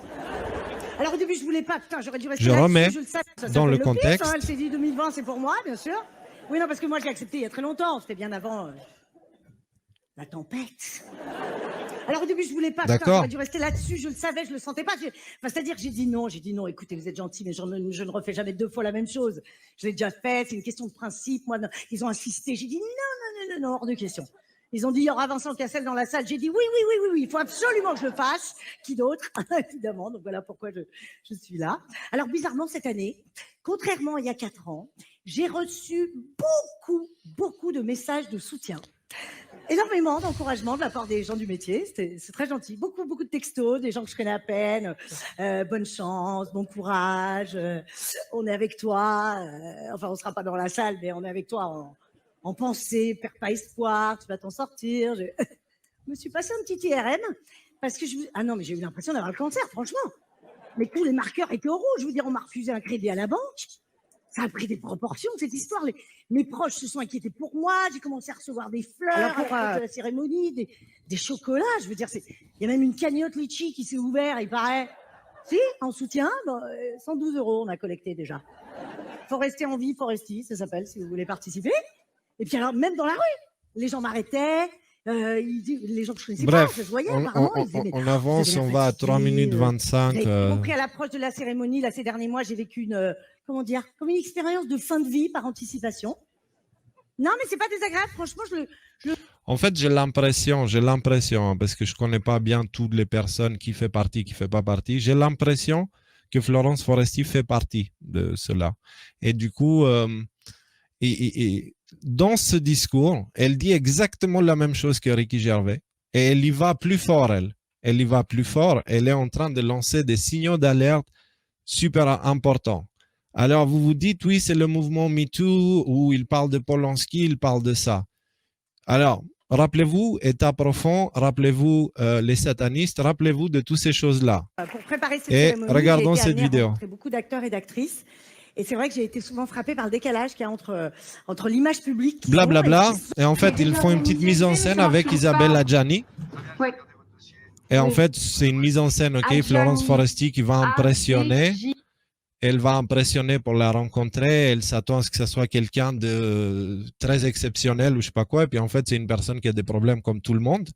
Alors au début je voulais pas, putain, j'aurais dû rester Je là-dessus, remets je le savais. Ça dans le s'appelle pif, contexte. hein. Elle s'est dit 2020 c'est pour moi, bien sûr. Oui, non, parce que moi j'ai accepté il y a très longtemps, c'était bien avant la tempête. Alors au début je voulais pas, putain, D'accord. j'aurais dû rester là-dessus, je le savais, je le sentais pas. Enfin, c'est-à-dire j'ai dit non, écoutez, vous êtes gentil, mais je ne refais jamais 2 fois la même chose. Je l'ai déjà fait, c'est une question de principe. Moi, non. Ils ont insisté, j'ai dit non, hors de question. Ils ont dit il y aura Vincent Cassel dans la salle. J'ai dit oui, il faut absolument que je le fasse. Qui d'autre? Évidemment, donc voilà pourquoi je suis là. Alors bizarrement cette année, contrairement à il y a 4 ans, j'ai reçu beaucoup de messages de soutien. Énormément d'encouragement de la part des gens du métier, c'est très gentil. Beaucoup de textos, des gens que je connais à peine. Bonne chance, bon courage, on est avec toi. Enfin, on sera pas dans la salle, mais on est avec toi en pensée. Perds pas espoir, tu vas t'en sortir. Je me suis passé un petit IRM parce que ah non, mais j'ai eu l'impression d'avoir le cancer, franchement. Mais tous les marqueurs étaient au rouge. Je veux dire, on m'a refusé un crédit à la banque. Ça a pris des proportions, cette histoire. Mes proches se sont inquiétés pour moi. J'ai commencé à recevoir des fleurs pour la cérémonie, des chocolats. Je veux dire, il y a même une cagnotte litchi qui s'est ouverte, il paraît. Si, en soutien, 112 € on a collecté déjà. Foresti en vie, Foresti, ça s'appelle, si vous voulez participer. Et puis alors, même dans la rue, les gens m'arrêtaient. Les gens que je connaissais pas, ça se voyait, apparemment. On avance, on va à 3 minutes 25. J'ai compris à l'approche de la cérémonie, là, ces derniers mois, j'ai vécu comme une expérience de fin de vie par anticipation. Non, mais c'est pas désagréable, franchement, En fait, j'ai l'impression, parce que je connais pas bien toutes les personnes qui fait partie, qui fait pas partie, j'ai l'impression que Florence Foresti fait partie de cela. Et du coup, dans ce discours, elle dit exactement la même chose que Ricky Gervais. Et elle y va plus fort, elle. Elle y va plus fort. Elle est en train de lancer des signaux d'alerte super importants. Alors, vous vous dites, oui, c'est le mouvement MeToo où il parle de Polanski, il parle de ça. Alors, rappelez-vous, état profond, rappelez-vous les satanistes, rappelez-vous de toutes ces choses-là. Pour préparer cette Et cérémonie, regardons j'ai été cette amenée à vidéo. rencontrer beaucoup d'acteurs et d'actrices. Et c'est vrai que j'ai été souvent frappée par le décalage qu'il y a entre l'image publique. Blablabla. Et en fait, ils font une petite mise en scène avec Isabelle Adjani. Oui. Et en fait, c'est une mise en scène, ok, Florence Foresti qui va impressionner. Elle va impressionner pour la rencontrer. Elle s'attend à ce que ce soit quelqu'un de très exceptionnel ou je sais pas quoi. Et puis en fait, c'est une personne qui a des problèmes comme tout le monde.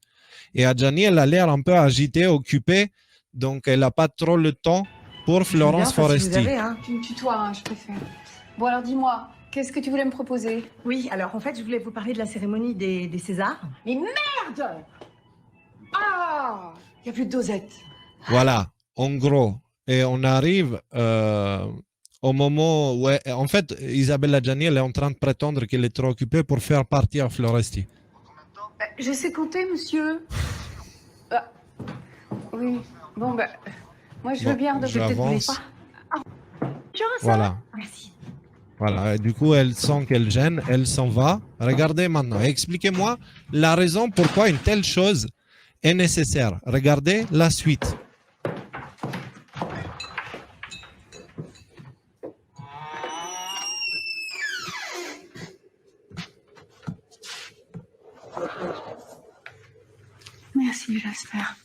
Et Adjani, elle a l'air un peu agitée, occupée. Donc, elle n'a pas trop le temps pour Florence Foresti. Si vous avez, hein. Tu me tutoies, hein, je préfère. Bon, alors dis-moi, qu'est-ce que tu voulais me proposer? Oui, alors en fait, je voulais vous parler de la cérémonie des Césars. Mais merde! Ah! Il n'y a plus de dosette. Voilà, en gros. Et on arrive au moment où, en fait, Isabelle Adjani, elle est en train de prétendre qu'elle est trop occupée pour faire partir Floresti. Je sais compter, monsieur. Oui, bon, moi je veux bien. J'avance. Voilà. Merci. Voilà, et du coup, elle sent qu'elle gêne, elle s'en va. Regardez maintenant, expliquez-moi la raison pourquoi une telle chose est nécessaire. Regardez la suite. Merci, j'espère.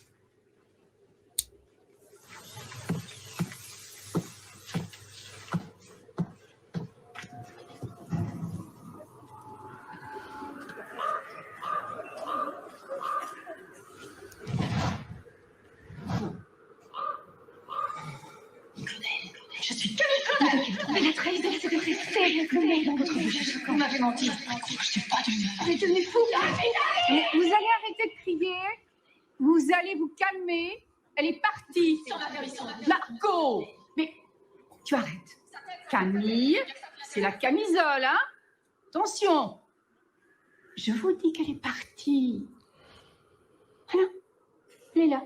suis mais la trahison, c'est le nez dans votre bouche. Vous m'avez menti. Je suis pas du mais devenez fou. Vous allez arrêter de crier. Vous allez vous calmer. Elle est partie. Marco. Mais tu arrêtes. Camille, c'est la camisole, hein? Attention. Je vous dis qu'elle est partie. Voilà. Elle est là.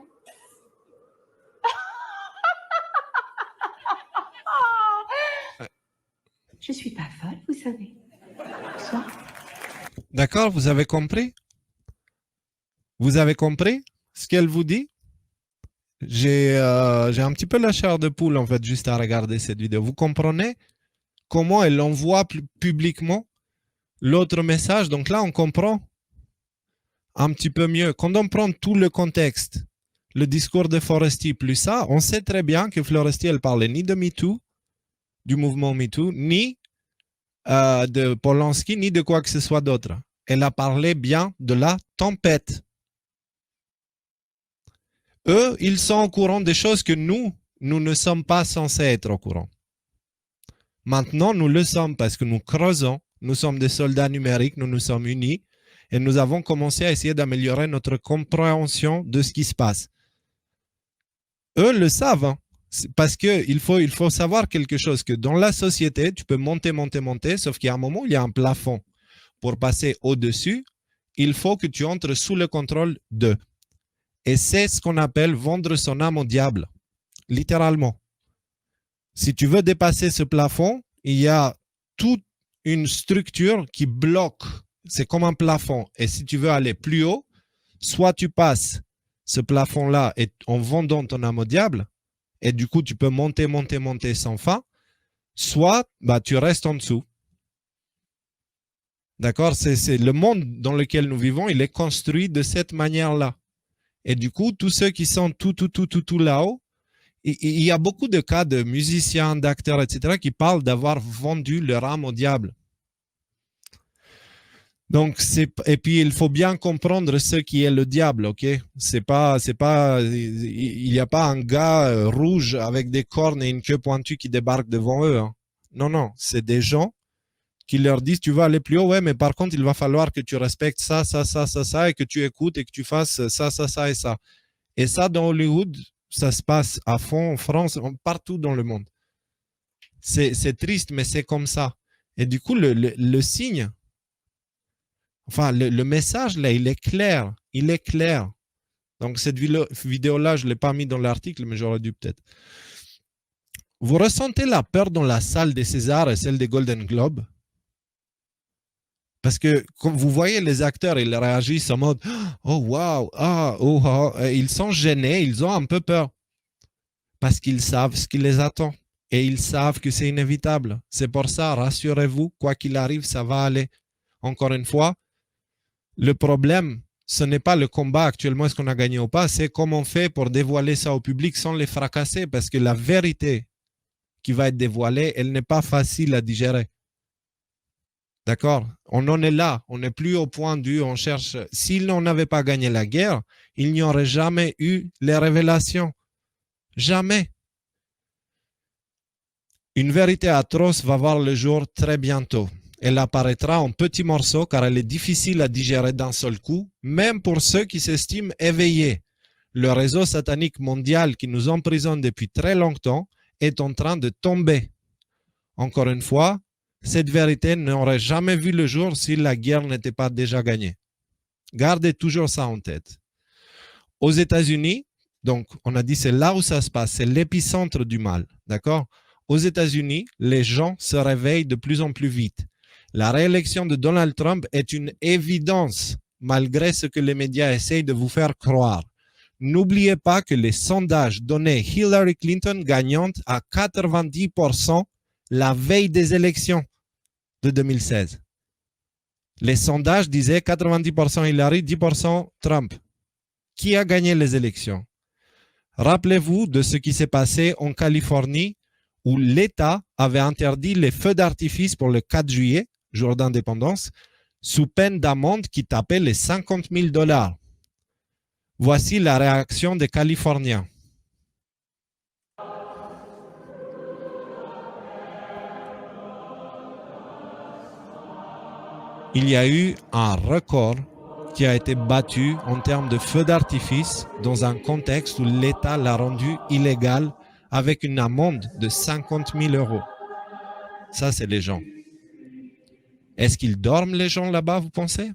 Je suis pas folle, vous savez. Bonsoir. D'accord, vous avez compris? Vous avez compris ce qu'elle vous dit? J'ai un petit peu la chair de poule, en fait, juste à regarder cette vidéo. Vous comprenez comment elle envoie publiquement l'autre message? Donc là, on comprend un petit peu mieux. Quand on prend tout le contexte, le discours de Foresti plus ça, on sait très bien que Foresti, elle parlait ni de MeToo, du mouvement MeToo, ni de Polanski, ni de quoi que ce soit d'autre. Elle a parlé bien de la tempête. Eux, ils sont au courant des choses que nous ne sommes pas censés être au courant. Maintenant, nous le sommes parce que nous creusons, nous sommes des soldats numériques, nous nous sommes unis et nous avons commencé à essayer d'améliorer notre compréhension de ce qui se passe. Eux le savent, hein. Parce qu'il faut savoir quelque chose, que dans la société, tu peux monter, sauf qu'il y a un moment où il y a un plafond. Pour passer au-dessus, il faut que tu entres sous le contrôle d'eux. Et c'est ce qu'on appelle vendre son âme au diable, littéralement. Si tu veux dépasser ce plafond, il y a toute une structure qui bloque. C'est comme un plafond. Et si tu veux aller plus haut, soit tu passes ce plafond-là en vendant ton âme au diable, et du coup, tu peux monter sans fin, soit tu restes en dessous. D'accord? C'est le monde dans lequel nous vivons, il est construit de cette manière-là. Et du coup, tous ceux qui sont tout là-haut, il y a beaucoup de cas de musiciens, d'acteurs, etc., qui parlent d'avoir vendu leur âme au diable. Donc, et puis il faut bien comprendre ce qui est le diable, ok? Il n'y a pas un gars rouge avec des cornes et une queue pointue qui débarque devant eux, hein. Non, c'est des gens qui leur disent, tu vas aller plus haut, ouais, mais par contre, il va falloir que tu respectes ça, et que tu écoutes et que tu fasses ça et ça. Et ça, dans Hollywood, ça se passe à fond en France, partout dans le monde. C'est triste, mais c'est comme ça. Et du coup, le signe, enfin, le message, là, il est clair. Il est clair. Donc, cette vidéo-là, je ne l'ai pas mis dans l'article, mais j'aurais dû peut-être. Vous ressentez la peur dans la salle des Césars et celle des Golden Globes? Parce que quand vous voyez les acteurs, ils réagissent en mode « Oh, wow, ils sont gênés, ils ont un peu peur. Parce qu'ils savent ce qui les attend. Et ils savent que c'est inévitable. C'est pour ça, rassurez-vous, quoi qu'il arrive, ça va aller. Encore une fois, le problème, ce n'est pas le combat actuellement, est-ce qu'on a gagné ou pas, c'est comment on fait pour dévoiler ça au public sans les fracasser, parce que la vérité qui va être dévoilée, elle n'est pas facile à digérer. D'accord? On en est là, on n'est plus au point d'où on cherche. S'ils n'avaient pas gagné la guerre, il n'y aurait jamais eu les révélations. Jamais. Une vérité atroce va voir le jour très bientôt. Elle apparaîtra en petits morceaux car elle est difficile à digérer d'un seul coup, même pour ceux qui s'estiment éveillés. Le réseau satanique mondial qui nous emprisonne depuis très longtemps est en train de tomber. Encore une fois, cette vérité n'aurait jamais vu le jour si la guerre n'était pas déjà gagnée. Gardez toujours ça en tête. Aux États-Unis, donc on a dit c'est là où ça se passe, c'est l'épicentre du mal, d'accord? Aux États-Unis, les gens se réveillent de plus en plus vite. La réélection de Donald Trump est une évidence, malgré ce que les médias essayent de vous faire croire. N'oubliez pas que les sondages donnaient Hillary Clinton gagnante à 90% la veille des élections de 2016. Les sondages disaient 90% Hillary, 10% Trump. Qui a gagné les élections? Rappelez-vous de ce qui s'est passé en Californie où l'État avait interdit les feux d'artifice pour le 4 juillet, jour d'indépendance, sous peine d'amende qui tapait les $50 000. Voici la réaction des Californiens. il y a eu un record qui a été battu en termes de feux d'artifice dans un contexte où l'État l'a rendu illégal avec une amende de 50 000 €. Ça, c'est les gens. Est-ce qu'ils dorment, les gens là-bas, vous pensez?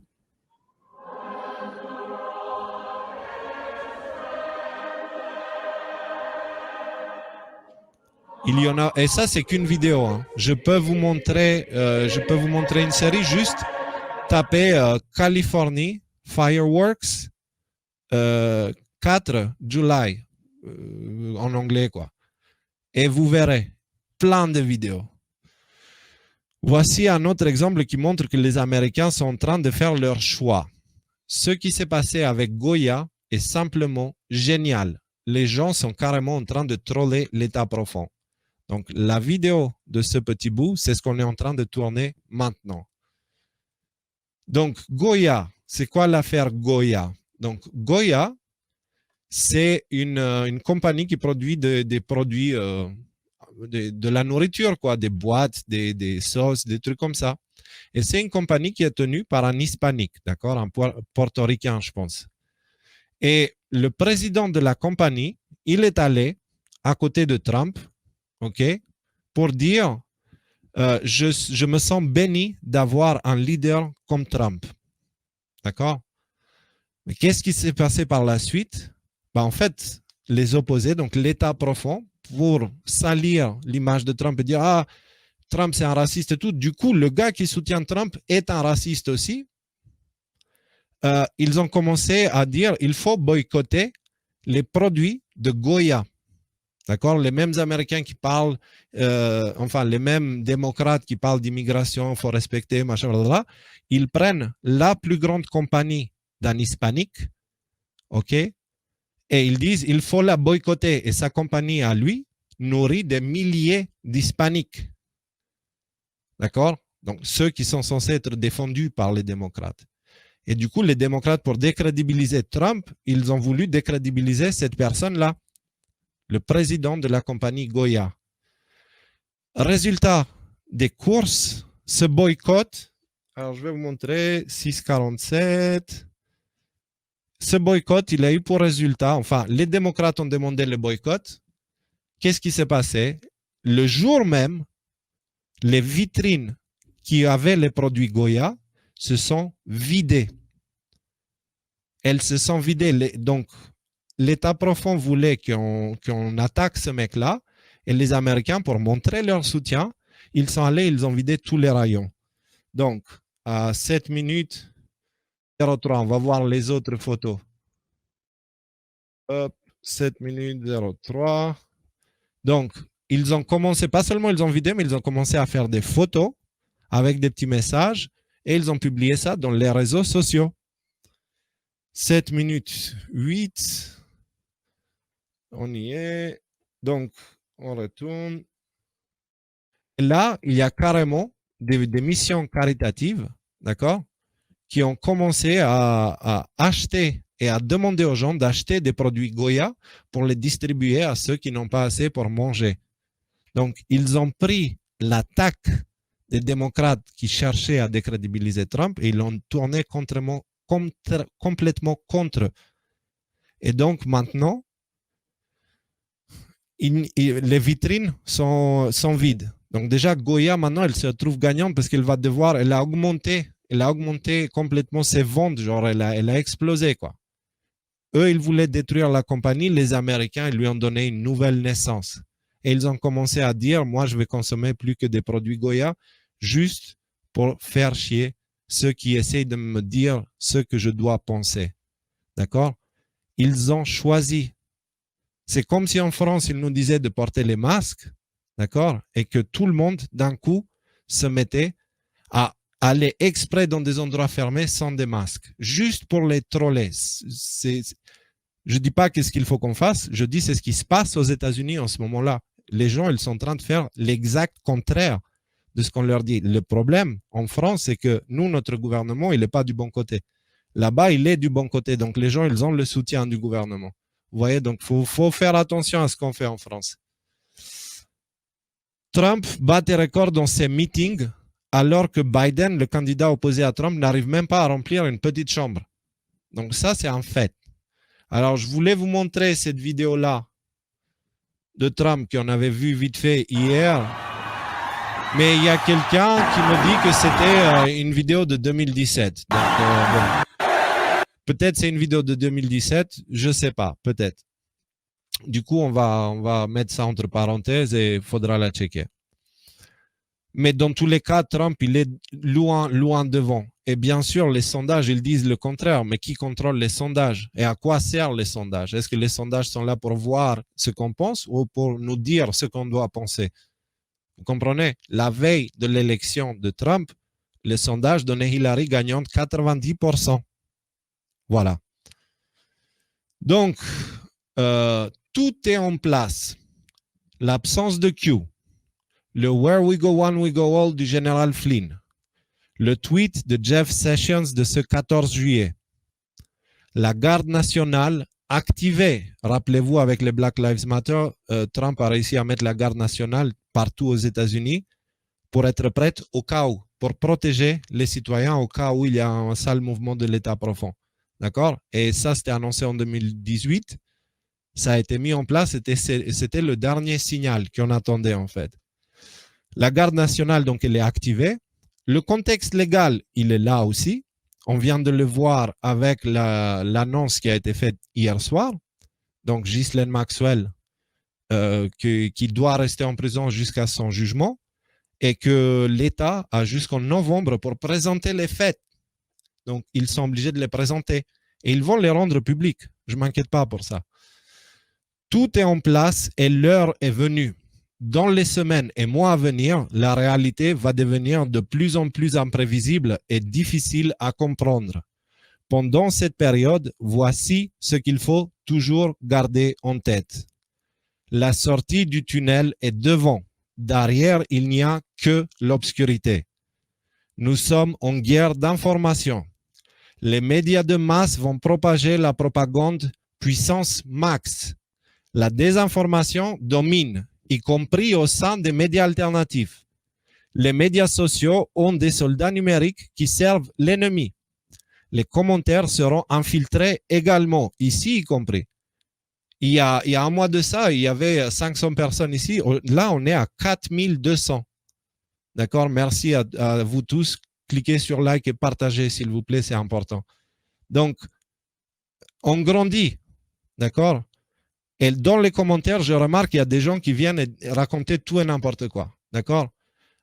Il y en a, et ça, c'est qu'une vidéo. Hein. Je peux vous montrer une série. Juste tapez Californie Fireworks 4 July en anglais, quoi. Et vous verrez plein de vidéos. Voici un autre exemple qui montre que les Américains sont en train de faire leur choix. Ce qui s'est passé avec Goya est simplement génial. Les gens sont carrément en train de troller l'État profond. Donc, la vidéo de ce petit bout, c'est ce qu'on est en train de tourner maintenant. Donc, Goya, c'est quoi l'affaire Goya? Donc, Goya, c'est une compagnie qui produit des produits, de la nourriture, quoi, des boîtes, des sauces, des trucs comme ça. Et c'est une compagnie qui est tenue par un hispanique, d'accord, un portoricain, je pense. Et le président de la compagnie, il est allé à côté de Trump, ok, pour dire je me sens béni d'avoir un leader comme Trump. D'accord? Mais qu'est-ce qui s'est passé par la suite? Ben, en fait, les opposés, donc l'État profond, pour salir l'image de Trump et dire « Ah, Trump c'est un raciste et tout », du coup, le gars qui soutient Trump est un raciste aussi. Ils ont commencé à dire « Il faut boycotter les produits de Goya ». D'accord? Les mêmes Américains qui parlent, enfin les mêmes démocrates qui parlent d'immigration, il faut respecter, machin, blablabla, ils prennent la plus grande compagnie d'un hispanique, ok? Et ils disent il faut la boycotter. Et sa compagnie à lui nourrit des milliers d'hispaniques. D'accord? Donc ceux qui sont censés être défendus par les démocrates. Et du coup, les démocrates, pour décrédibiliser Trump, ils ont voulu décrédibiliser cette personne-là, le président de la compagnie Goya. Résultat des courses, ce boycott, alors je vais vous montrer, 6,47. Ce boycott, il a eu pour résultat, enfin, les démocrates ont demandé le boycott. Qu'est-ce qui s'est passé? Le jour même, les vitrines qui avaient les produits Goya se sont vidées. Elles se sont vidées. Donc, l'État profond voulait qu'on attaque ce mec-là, et les Américains, pour montrer leur soutien, ils sont allés, ils ont vidé tous les rayons. Donc, à 7 minutes 03, on va voir les autres photos. Hop, 7 minutes 03. Donc, ils ont commencé, pas seulement ils ont vidé, mais ils ont commencé à faire des photos avec des petits messages, et ils ont publié ça dans les réseaux sociaux. 7 minutes 8. On y est. Donc, on retourne. Et là, il y a carrément des missions caritatives, d'accord, qui ont commencé à acheter et à demander aux gens d'acheter des produits Goya pour les distribuer à ceux qui n'ont pas assez pour manger. Donc, ils ont pris l'attaque des démocrates qui cherchaient à décrédibiliser Trump et ils l'ont tourné complètement contre. Et donc, maintenant, les vitrines sont vides. Donc déjà, Goya, maintenant, elle se trouve gagnante parce qu'elle va devoir, elle a augmenté complètement ses ventes, genre elle a explosé, quoi. Eux, ils voulaient détruire la compagnie, les Américains, ils lui ont donné une nouvelle naissance. Et ils ont commencé à dire, moi, je vais consommer plus que des produits Goya, juste pour faire chier ceux qui essayent de me dire ce que je dois penser. D'accord? Ils ont choisi. C'est comme si en France, ils nous disaient de porter les masques, d'accord? Et que tout le monde, d'un coup, se mettait à aller exprès dans des endroits fermés sans des masques, juste pour les troller. Je ne dis pas qu'est-ce qu'il faut qu'on fasse, je dis c'est ce qui se passe aux États-Unis en ce moment-là. Les gens, ils sont en train de faire l'exact contraire de ce qu'on leur dit. Le problème en France, c'est que nous, notre gouvernement, il n'est pas du bon côté. Là-bas, il est du bon côté. Donc, les gens, ils ont le soutien du gouvernement. Vous voyez, donc il faut faire attention à ce qu'on fait en France. Trump bat des records dans ses meetings alors que Biden, le candidat opposé à Trump, n'arrive même pas à remplir une petite chambre. Donc ça, c'est un fait. Alors, je voulais vous montrer cette vidéo-là de Trump qu'on avait vu vite fait hier. Mais il y a quelqu'un qui me dit que c'était une vidéo de 2017. Donc, bon. Peut-être c'est une vidéo de 2017, je ne sais pas, peut-être. Du coup, on va mettre ça entre parenthèses et il faudra la checker. Mais dans tous les cas, Trump, il est loin devant. Et bien sûr, les sondages, ils disent le contraire. Mais qui contrôle les sondages? Et à quoi servent les sondages? Est-ce que les sondages sont là pour voir ce qu'on pense ou pour nous dire ce qu'on doit penser? Vous comprenez? La veille de l'élection de Trump, les sondages donnaient Hillary gagnante 90%. Voilà. Donc, tout est en place. L'absence de Q, le Where we go one, we go all du général Flynn, le tweet de Jeff Sessions de ce 14 juillet, la garde nationale activée. Rappelez-vous, avec les Black Lives Matter, Trump a réussi à mettre la garde nationale partout aux États-Unis pour être prête au cas où, pour protéger les citoyens au cas où il y a un sale mouvement de l'État profond. D'accord? Et ça, c'était annoncé en 2018. Ça a été mis en place. C'était le dernier signal qu'on attendait, en fait. La garde nationale, donc, elle est activée. Le contexte légal, il est là aussi. On vient de le voir avec l'annonce qui a été faite hier soir. Donc, Ghislaine Maxwell, qui doit rester en prison jusqu'à son jugement et que l'État a jusqu'en novembre pour présenter les faits. Donc, ils sont obligés de les présenter et ils vont les rendre publics. Je ne m'inquiète pas pour ça. Tout est en place et l'heure est venue. Dans les semaines et mois à venir, la réalité va devenir de plus en plus imprévisible et difficile à comprendre. Pendant cette période, voici ce qu'il faut toujours garder en tête. La sortie du tunnel est devant. Derrière, il n'y a que l'obscurité. Nous sommes en guerre d'information. Les médias de masse vont propager la propagande puissance max. La désinformation domine, y compris au sein des médias alternatifs. Les médias sociaux ont des soldats numériques qui servent l'ennemi. Les commentaires seront infiltrés également, ici y compris. Il y a un mois de ça, il y avait 500 personnes ici. Là, on est à 4200. D'accord? Merci à vous tous. Cliquez sur like et partagez, s'il vous plaît, c'est important. Donc, on grandit. D'accord? Et dans les commentaires, je remarque qu'il y a des gens qui viennent raconter tout et n'importe quoi. D'accord?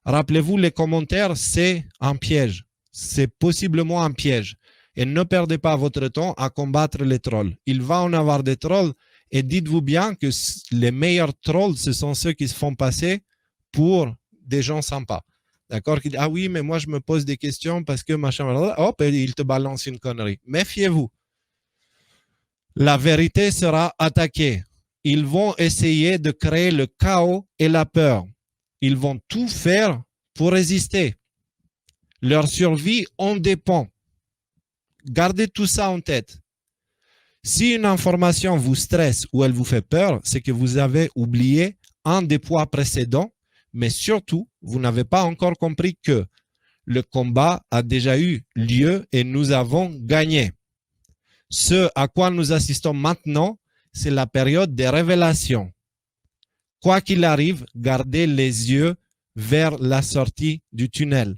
Rappelez-vous, les commentaires, c'est un piège. C'est possiblement un piège. Et ne perdez pas votre temps à combattre les trolls. Il va en avoir des trolls. Et dites-vous bien que les meilleurs trolls, ce sont ceux qui se font passer pour des gens sympas. D'accord? Qui disent, ah oui, mais moi, je me pose des questions parce que machin, hop, et il te balance une connerie. Méfiez-vous. La vérité sera attaquée. Ils vont essayer de créer le chaos et la peur. Ils vont tout faire pour résister. Leur survie en dépend. Gardez tout ça en tête. Si une information vous stresse ou elle vous fait peur, c'est que vous avez oublié un des points précédents, mais surtout, vous n'avez pas encore compris que le combat a déjà eu lieu et nous avons gagné. Ce à quoi nous assistons maintenant, c'est la période des révélations. Quoi qu'il arrive, gardez les yeux vers la sortie du tunnel.